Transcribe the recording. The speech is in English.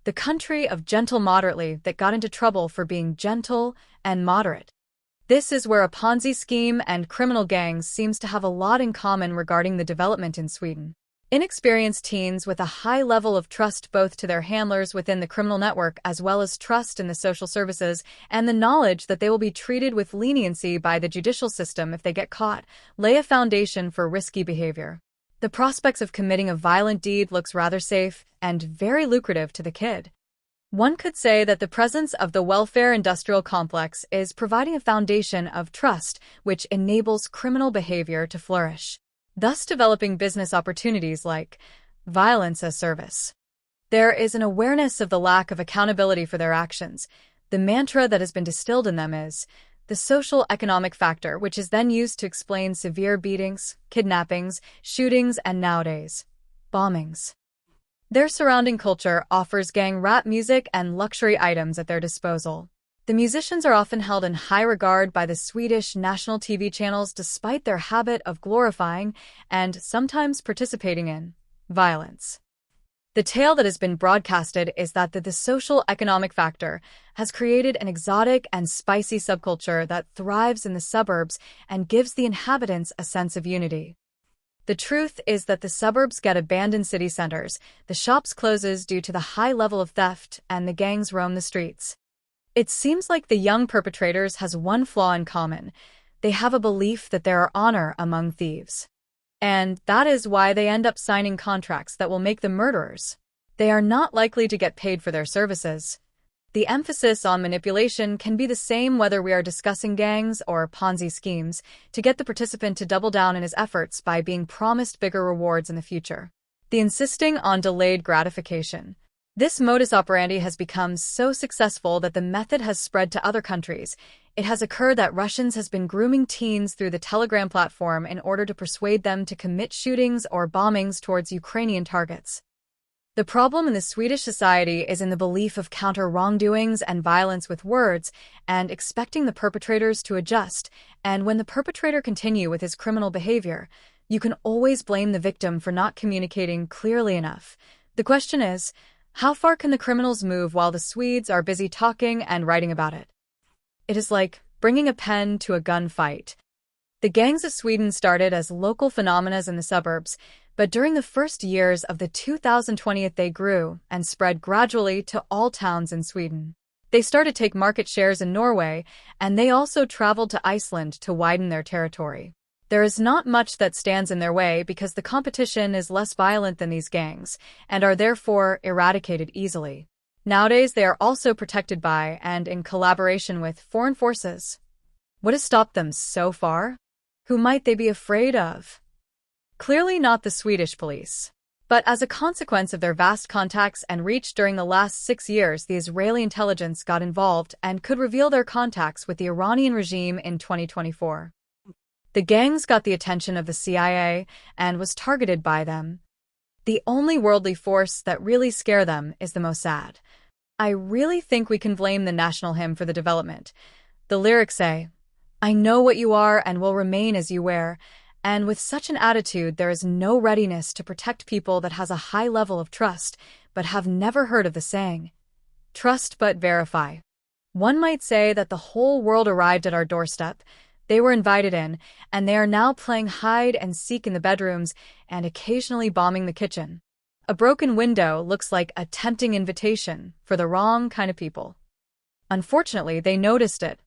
the country of gentle moderately that got into trouble for being gentle and moderate. This is where a Ponzi scheme and criminal gangs seems to have a lot in common regarding the development in Sweden. Inexperienced teens with a high level of trust both to their handlers within the criminal network as well as trust in the social services and the knowledge that they will be treated with leniency by the judicial system if they get caught, lay a foundation for risky behavior. The prospects of committing a violent deed looks rather safe and very lucrative to the kid. One could say that the presence of the welfare industrial complex is providing a foundation of trust which enables criminal behavior to flourish, thus developing business opportunities like violence as service. There is an awareness of the lack of accountability for their actions. The mantra that has been distilled in them is the social economic factor, which is then used to explain severe beatings, kidnappings, shootings, and nowadays, bombings. Their surrounding culture offers gang rap music and luxury items at their disposal. The musicians are often held in high regard by the Swedish national TV channels despite their habit of glorifying and sometimes participating in violence. The tale that has been broadcasted is that the social economic factor has created an exotic and spicy subculture that thrives in the suburbs and gives the inhabitants a sense of unity. The truth is that the suburbs get abandoned city centers, the shops closes due to the high level of theft, and the gangs roam the streets. It seems like the young perpetrators has one flaw in common. They have a belief that there are honor among thieves. And that is why they end up signing contracts that will make them murderers. They are not likely to get paid for their services. The emphasis on manipulation can be the same whether we are discussing gangs or Ponzi schemes to get the participant to double down in his efforts by being promised bigger rewards in the future. The insisting on delayed gratification. This modus operandi has become so successful that the method has spread to other countries. It has occurred that Russians has been grooming teens through the Telegram platform in order to persuade them to commit shootings or bombings towards Ukrainian targets. The problem in the Swedish society is in the belief of counter wrongdoings and violence with words and expecting the perpetrators to adjust, and when the perpetrator continue with his criminal behavior, you can always blame the victim for not communicating clearly enough. The question is, how far can the criminals move while the Swedes are busy talking and writing about it? It is like bringing a pen to a gunfight. The gangs of Sweden started as local phenomena in the suburbs, but during the first years of the 2020s they grew and spread gradually to all towns in Sweden. They started to take market shares in Norway, and they also traveled to Iceland to widen their territory. There is not much that stands in their way because the competition is less violent than these gangs, and are therefore eradicated easily. Nowadays they are also protected by and in collaboration with foreign forces. What has stopped them so far? Who might they be afraid of? Clearly not the Swedish police. But as a consequence of their vast contacts and reach during the last 6 years, the Israeli intelligence got involved and could reveal their contacts with the Iranian regime in 2024. The gangs got the attention of the CIA and was targeted by them. The only worldly force that really scare them is the Mossad. I really think we can blame the national hymn for the development. The lyrics say, "I know what you are and will remain as you were." And with such an attitude, there is no readiness to protect people that has a high level of trust, but have never heard of the saying, trust but verify. One might say that the whole world arrived at our doorstep. They were invited in, and they are now playing hide and seek in the bedrooms and occasionally bombing the kitchen. A broken window looks like a tempting invitation for the wrong kind of people. Unfortunately, they noticed it,